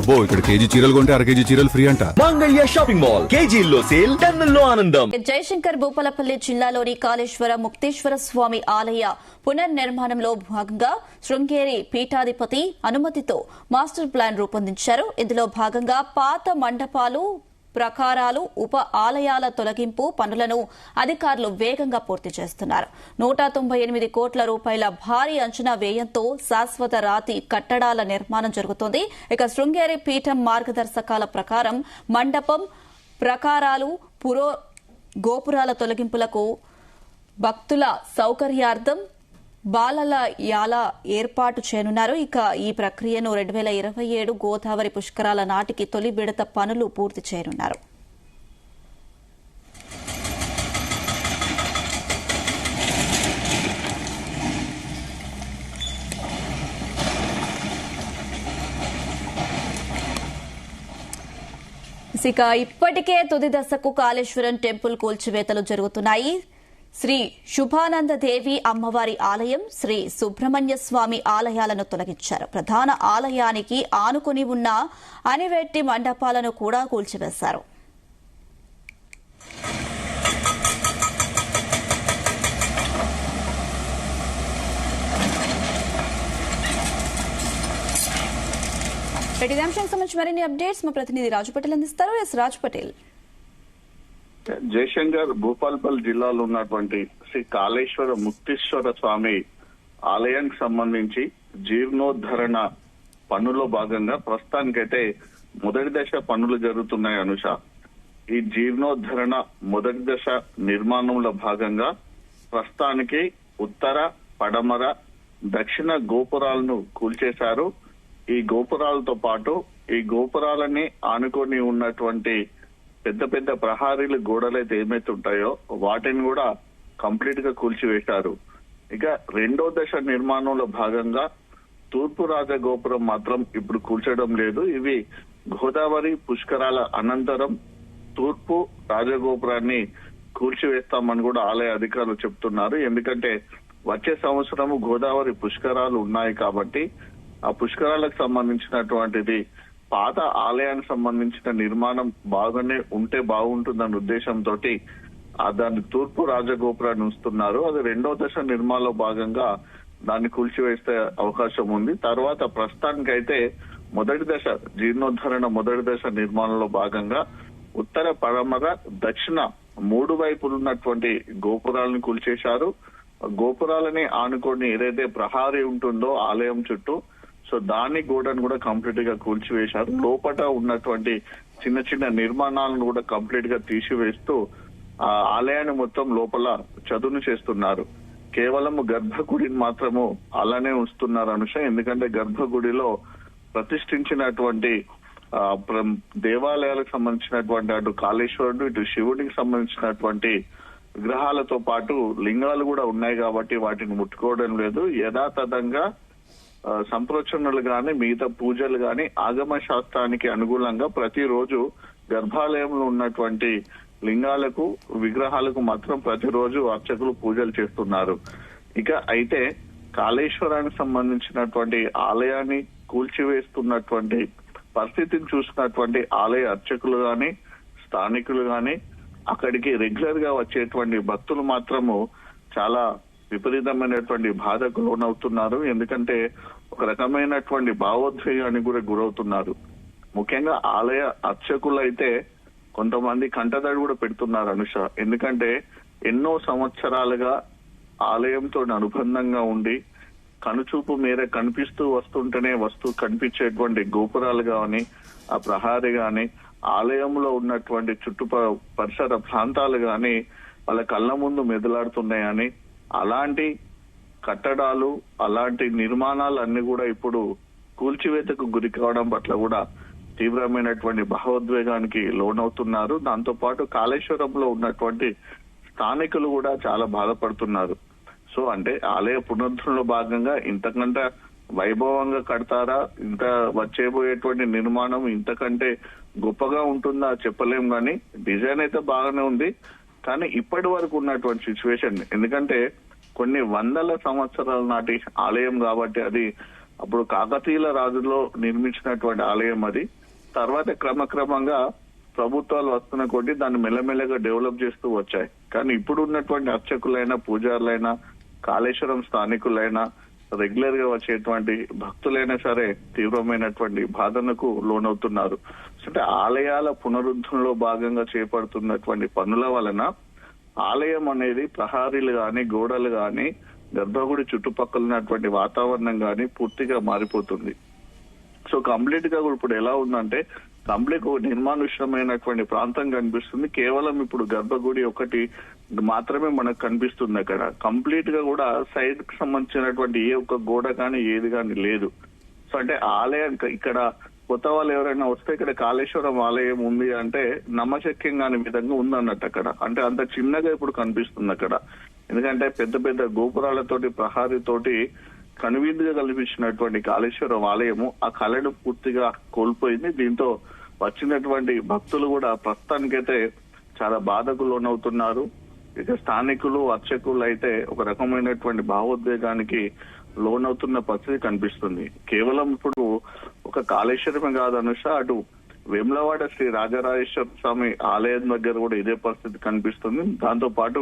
అబ్బో ఇక్కడ కేజీ చీరలు కొంటే అర కేజీ చీరలు ఫ్రీ అంట. మంగళ్య షాపింగ్ మాల్, కేజీల్లో సేల్, టన్నుల్లో ఆనందం. జయశంకర్ భూపాలపల్లి జిల్లాలోని కాళేశ్వర ముక్తేశ్వర స్వామి ఆలయ పునర్నిర్మాణంలో భాగంగా శృంగేరి పీఠాధిపతి అనుమతితో మాస్టర్ ప్లాన్ రూపొందించారు. ఇందులో భాగంగా పాత మండపాలు, ప్రకారాలు, ఉప ఆలయాల తొలగింపు పనులను అధికారులు వేగంగా పూర్తి చేస్తున్నారు. 198 కోట్ల రూపాయల భారీ అంచనా వ్యయంతో శాశ్వత రాతి కట్టడాల నిర్మాణం జరుగుతోంది. ఇక శృంగేరి పీఠం మార్గదర్శకాల ప్రకారం మండపం, ప్రకారాలు, గోపురాల తొలగింపులకు భక్తుల సౌకర్యార్థం బాలల ఏర్పాటు చేయనున్నారు. ఇక ఈ ప్రక్రియను 2027 గోదావరి పుష్కరాల నాటికి తొలి విడత పనులు పూర్తి చేయనున్నారు. ఇక ఇప్పటికే తుది దశకు కాళేశ్వరం టెంపుల్ కూల్చివేతలు జరుగుతున్నాయి. శ్రీ శుభానంద దేవి అమ్మవారి ఆలయం, శ్రీ సుబ్రహ్మణ్య స్వామి ఆలయాలను తొలగించారు. ప్రధాన ఆలయానికి ఆనుకుని ఉన్న అనివెట్టి మండపాలను కూడా కూల్చివేశారు. ఇదే అంశానికి సంబంధించి మరిన్ని అప్డేట్స్ మా ప్రతినిధి రాజు పటేల్ అందిస్తారు. రాజు పటేల్. జయశంకర్ భూపాలపల్లి జిల్లాలో ఉన్నటువంటి శ్రీ కాళేశ్వర ముక్తేశ్వర స్వామి ఆలయానికి సంబంధించి జీర్ణోద్ధరణ పనుల్లో భాగంగా ప్రస్తుతానికైతే మొదటి దశ పనులు జరుగుతున్నాయి. అనుష, ఈ జీర్ణోద్ధరణ మొదటి దశ నిర్మాణంలో భాగంగా ప్రస్తుతానికి ఉత్తర, పడమర, దక్షిణ గోపురాలను కూల్చేశారు. ఈ గోపురాలతో పాటు ఈ గోపురాలని ఆనుకొని ఉన్నటువంటి పెద్ద పెద్ద ప్రహారీలు గోడలైతే ఏమైతే ఉంటాయో వాటిని కూడా కంప్లీట్ గా కూల్చివేశారు. ఇక రెండో దశ నిర్మాణంలో భాగంగా తూర్పు రాజగోపురం మాత్రం ఇప్పుడు కూల్చడం లేదు. ఇవి గోదావరి పుష్కరాల అనంతరం తూర్పు రాజగోపురాన్ని కూల్చివేస్తామని కూడా ఆలయ అధికారులు చెప్తున్నారు. ఎందుకంటే వచ్చే సంవత్సరము గోదావరి పుష్కరాలు ఉన్నాయి కాబట్టి ఆ పుష్కరాలకు సంబంధించినటువంటిది పాత ఆలయానికి సంబంధించిన నిర్మాణం బాగానే ఉంటే బాగుంటుందన్న ఉద్దేశంతో దాన్ని తూర్పు రాజగోపురాన్ని ఉంచుతున్నారు. అది రెండో దశ నిర్మాణంలో భాగంగా దాన్ని కూల్చివేస్తే అవకాశం ఉంది. తర్వాత ప్రస్తుతానికైతే మొదటి దశ జీర్ణోద్ధరణ మొదటి దశ నిర్మాణంలో భాగంగా ఉత్తర, పడమర, దక్షిణ 3 వైపులు ఉన్నటువంటి గోపురాలను కూల్చేశారు. గోపురాలని ఆనుకొని ఏదైతే ప్రహారీ ఉంటుందో ఆలయం చుట్టూ, సో దాని గోడను కూడా కంప్లీట్ గా కూల్చివేశారు. లోపల ఉన్నటువంటి చిన్న చిన్న నిర్మాణాలను కూడా కంప్లీట్ గా తీసివేస్తూ ఆ ఆలయాన్ని మొత్తం లోపల చదును చేస్తున్నారు. కేవలం గర్భగుడిని మాత్రము అలానే ఉంచుతున్నారు అనుష. ఎందుకంటే గర్భగుడిలో ప్రతిష్ఠించినటువంటి దేవాలయాలకు సంబంధించినటువంటి అటు కాళేశ్వరుడు, ఇటు శివుడికి సంబంధించినటువంటి విగ్రహాలతో పాటు లింగాలు కూడా ఉన్నాయి కాబట్టి వాటిని ముట్టుకోవడం లేదు. యథాతథంగా సంప్రోచనలు గాని మిగతా పూజలు గాని ఆగమ శాస్త్రానికి అనుగుణంగా ప్రతిరోజు గర్భాలయంలో ఉన్నటువంటి లింగాలకు, విగ్రహాలకు మాత్రం ప్రతిరోజు అర్చకులు పూజలు చేస్తున్నారు. ఇక అయితే కాళేశ్వరానికి సంబంధించినటువంటి ఆలయాన్ని కూల్చివేస్తున్నటువంటి పరిస్థితిని చూసినటువంటి ఆలయ అర్చకులు గాని, స్థానికులు గాని, అక్కడికి రెగ్యులర్ గా వచ్చేటువంటి భక్తులు మాత్రము చాలా విపరీతమైనటువంటి బాధకు లోనవుతున్నారు. ఎందుకంటే ఒక రకమైనటువంటి భావోద్వేగానికి కూడా గురవుతున్నారు. ముఖ్యంగా ఆలయ అర్చకులు అయితే కొంతమంది కంటదడి కూడా పెడుతున్నారు అనుష. ఎందుకంటే ఎన్నో సంవత్సరాలుగా ఆలయంతో అనుబంధంగా ఉండి కనుచూపు మేర కనిపిస్తూ వస్తుంటేనే కనిపించేటువంటి గోపురాలు గాని, ఆ ప్రహారీ గాని, ఆలయంలో ఉన్నటువంటి పరిసర ప్రాంతాలు గాని వాళ్ళ కళ్ళ ముందు మెదలాడుతున్నాయని, అలాంటి కట్టడాలు, అలాంటి నిర్మాణాలు అన్ని కూడా ఇప్పుడు కూల్చివేతకు గురి కావడం పట్ల కూడా తీవ్రమైనటువంటి భావోద్వేగానికి లోనవుతున్నారు. దాంతో పాటు కాళేశ్వరంలో ఉన్నటువంటి స్థానికులు కూడా చాలా బాధపడుతున్నారు. సో అంటే ఆలయ పునరుద్ధరణలో భాగంగా ఇంతకంటే వైభవంగా కడతారా, ఇంత వచ్చేబోయేటువంటి నిర్మాణం ఇంతకంటే గొప్పగా ఉంటుందా చెప్పలేం. కానీ డిజైన్ అయితే బాగానే ఉంది. కానీ ఇప్పటి వరకు ఉన్నటువంటి సిచ్యువేషన్, ఎందుకంటే కొన్ని వందల సంవత్సరాల నాటి ఆలయం కాబట్టి అది అప్పుడు కాకతీయుల రాజులో నిర్మించినటువంటి ఆలయం అది. తర్వాత క్రమక్రమంగా ప్రభుత్వాలు వస్తున్న కొద్దీ దాన్ని మెల్లమెల్లగా డెవలప్ చేస్తూ వచ్చాయి. కానీ ఇప్పుడు ఉన్నటువంటి అర్చకులైనా, పూజారులైనా, కాళేశ్వరం స్థానికులైనా, రెగ్యులర్ గా వచ్చేటువంటి భక్తులైనా సరే తీవ్రమైనటువంటి బాధనకు లోనవుతున్నారు. అంటే ఆలయాల పునరుద్ధరణలో భాగంగా చేపడుతున్నటువంటి పనుల వలన ఆలయం అనేది ప్రహారీలు గాని, గోడలు గాని, గర్భగుడి చుట్టుపక్కల ఉన్నటువంటి వాతావరణం గాని పూర్తిగా మారిపోతుంది. సో కంప్లీట్ గా ఇప్పుడు ఎలా ఉందంటే కంప్లీట్ నిర్మానుష్యమైనటువంటి ప్రాంతం కనిపిస్తుంది. కేవలం ఇప్పుడు గర్భగుడి ఒకటి మాత్రమే మనకు కనిపిస్తుంది. అక్కడ కంప్లీట్ గా కూడా సైడ్ కి సంబంధించినటువంటి ఏ ఒక్క గోడ కానీ ఏది కానీ లేదు. సో అంటే ఆలయం ఇక్కడ కొత్త వాళ్ళు ఎవరైనా వస్తే ఇక్కడ కాళేశ్వరం ఆలయం ఉంది అంటే నమ్మశక్యం కాని విధంగా ఉందన్నట్టు అక్కడ. అంటే అంత చిన్నగా ఇప్పుడు కనిపిస్తుంది అక్కడ. ఎందుకంటే పెద్ద పెద్ద గోపురాలతోటి, ప్రహారీతోటి కనువిందుగా కల్పించినటువంటి కాళేశ్వరం ఆలయము ఆ కళను పూర్తిగా కోల్పోయింది. దీంతో వచ్చినటువంటి భక్తులు కూడా ప్రస్తుతానికైతే చాలా బాధకు లోనవుతున్నారు. ఇక స్థానికులు, అర్చకులు అయితే ఒక రకమైనటువంటి భావోద్వేగానికి లోనవుతున్న పరిస్థితి కనిపిస్తుంది. కేవలం ఇప్పుడు ఒక కాళేశ్వరమే కాదు అనుష, అటు వేములవాడ శ్రీ రాజరాజేశ్వర స్వామి ఆలయం దగ్గర కూడా ఇదే పరిస్థితి కనిపిస్తుంది. దాంతో పాటు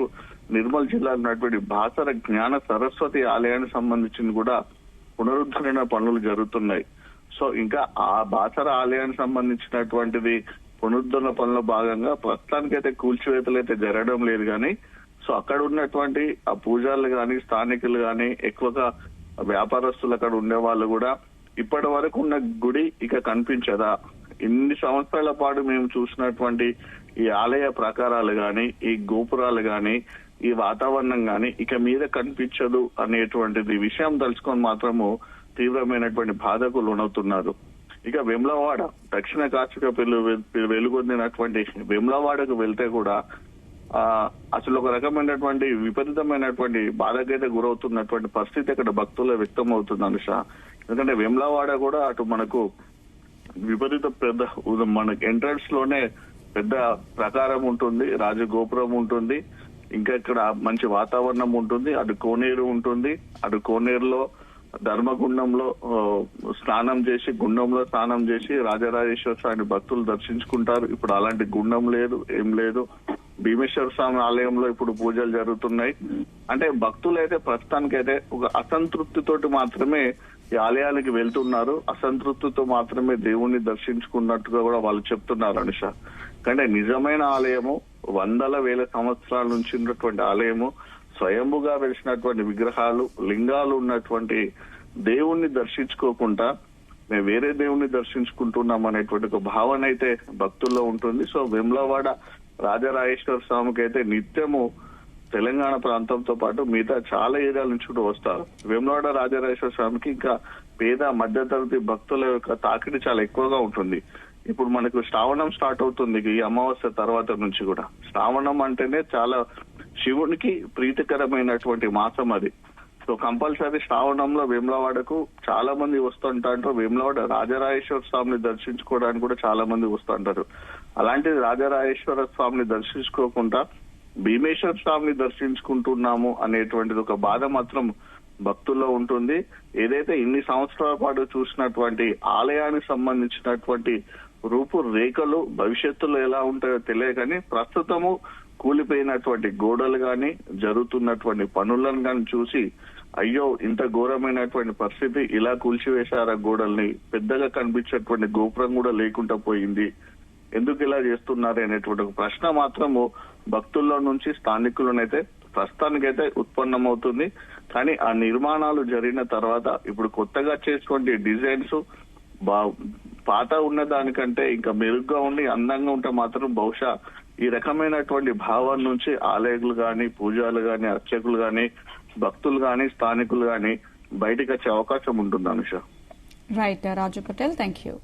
నిర్మల్ జిల్లాలో ఉన్నటువంటి బాసర జ్ఞాన సరస్వతి ఆలయానికి సంబంధించిన కూడా పునరుద్ధరణ పనులు జరుగుతున్నాయి. సో ఇంకా ఆ బాసర ఆలయానికి సంబంధించినటువంటిది పునరుద్ధరణ పనుల భాగంగా ప్రస్తుతానికైతే కూల్చివేతలు అయితే జరగడం లేదు. కానీ సో అక్కడ ఉన్నటువంటి ఆ పూజారులు గాని, స్థానికులు గాని, ఎక్కువగా వ్యాపారస్తులు అక్కడ ఉండే వాళ్ళు కూడా ఇప్పటి వరకు ఉన్న గుడి ఇక కనిపించదా, ఇన్ని సంవత్సరాల పాటు మేము చూసినటువంటి ఈ ఆలయ ప్రాకారాలు గాని, ఈ గోపురాలు గాని, ఈ వాతావరణం గాని ఇక మీద కనిపించదు అనేటువంటిది విషయం తలుచుకొని మాత్రము తీవ్రమైనటువంటి బాధకు లోనవుతున్నారు. ఇక వేములవాడ దక్షిణ కాశీగా వెలుగొందినటువంటి వేములవాడకు వెళ్తే కూడా అసలు ఒక రకమైనటువంటి విపరీతమైనటువంటి బాధకైతే గురవుతున్నటువంటి పరిస్థితి అక్కడ భక్తులు వ్యక్తం అవుతుంది అనుష. ఎందుకంటే వేములవాడ కూడా అటు మనకు విపరీత పెద్ద మనకి ఎంట్రన్స్ లోనే పెద్ద ప్రకారం ఉంటుంది, రాజగోపురం ఉంటుంది, ఇంకా ఇక్కడ మంచి వాతావరణం ఉంటుంది, అటు కోనేరు ఉంటుంది. అటు కోనేరులో ధర్మగుండంలో స్నానం చేసి, గుండంలో స్నానం చేసి రాజరాజేశ్వర స్వామి భక్తులు దర్శించుకుంటారు. ఇప్పుడు అలాంటి గుండం లేదు, ఏం లేదు. భీమేశ్వర స్వామి ఆలయంలో ఇప్పుడు పూజలు జరుగుతున్నాయి. అంటే భక్తులు అయితే ప్రస్తుతానికైతే ఒక అసంతృప్తితోటి మాత్రమే ఈ ఆలయానికి వెళ్తున్నారు, అసంతృప్తితో మాత్రమే దేవుణ్ణి దర్శించుకున్నట్టుగా కూడా వాళ్ళు చెప్తున్నారు అనుష. కానీ నిజమైన ఆలయము, వందల వేల సంవత్సరాల నుంచి ఉన్నటువంటి ఆలయము, స్వయంభుగా వెలిసినటువంటి విగ్రహాలు, లింగాలు ఉన్నటువంటి దేవుణ్ణి దర్శించుకోకుండా మేము వేరే దేవుణ్ణి దర్శించుకుంటున్నాం అనేటువంటి ఒక భావన అయితే భక్తుల్లో ఉంటుంది. సో వేములవాడ రాజరాజేశ్వర స్వామికి అయితే నిత్యము తెలంగాణ ప్రాంతంతో పాటు మిగతా చాలా ఏరియాల నుంచి కూడా వస్తారు. వేములవాడ రాజరాజేశ్వర స్వామికి ఇంకా పేద మధ్యతరగతి భక్తుల యొక్క తాకిడి చాలా ఎక్కువగా ఉంటుంది. ఇప్పుడు మనకు శ్రావణం స్టార్ట్ అవుతుంది ఈ అమావాస్య తర్వాత నుంచి కూడా. శ్రావణం అంటేనే చాలా శివునికి ప్రీతికరమైనటువంటి మాసం అది. సో కంపల్సరీ శ్రావణంలో వేములవాడకు చాలా మంది వస్తుంటారు. వేములవాడ రాజరాజేశ్వర స్వామిని దర్శించుకోవడానికి కూడా చాలా మంది వస్తుంటారు. అలాంటిది రాజరాజేశ్వర స్వామిని దర్శించుకోకుండా భీమేశ్వర స్వామిని దర్శించుకుంటున్నాము అనేటువంటిది ఒక బాధ మాత్రం భక్తుల్లో ఉంటుంది. ఏదైతే ఇన్ని సంవత్సరాల పాటు చూసినటువంటి ఆలయానికి సంబంధించినటువంటి రూపురేఖలు భవిష్యత్తులో ఎలా ఉంటాయో తెలియదు. కానీ ప్రస్తుతము కూలిపోయినటువంటి గోడలు గాని, జరుగుతున్నటువంటి పనులను గాని చూసి అయ్యో ఇంత ఘోరమైనటువంటి పరిస్థితి, ఇలా కూల్చివేశారా గోడల్ని, పెద్దగా కనిపించేటువంటి గోపురం కూడా లేకుండా పోయింది, ఎందుకు ఇలా చేస్తున్నారు అనేటువంటి ఒక ప్రశ్న మాత్రము భక్తుల్లో నుంచి స్థానికులనైతే ప్రస్తుతానికైతే ఉత్పన్నమవుతుంది. కానీ ఆ నిర్మాణాలు జరిగిన తర్వాత ఇప్పుడు కొత్తగా చేసినటువంటి డిజైన్స్ పాత ఉన్న దానికంటే ఇంకా మెరుగ్గా ఉండి అందంగా ఉంటే మాత్రం బహుశా ఈ రకమైనటువంటి భావం నుంచి ఆలయాలు గాని, పూజలు గాని, అర్చకులు గాని, భక్తులు గాని, స్థానికులు గాని బయటకు వచ్చే అవకాశం ఉంటుంది Anusha. Right Raju Patel, thank you.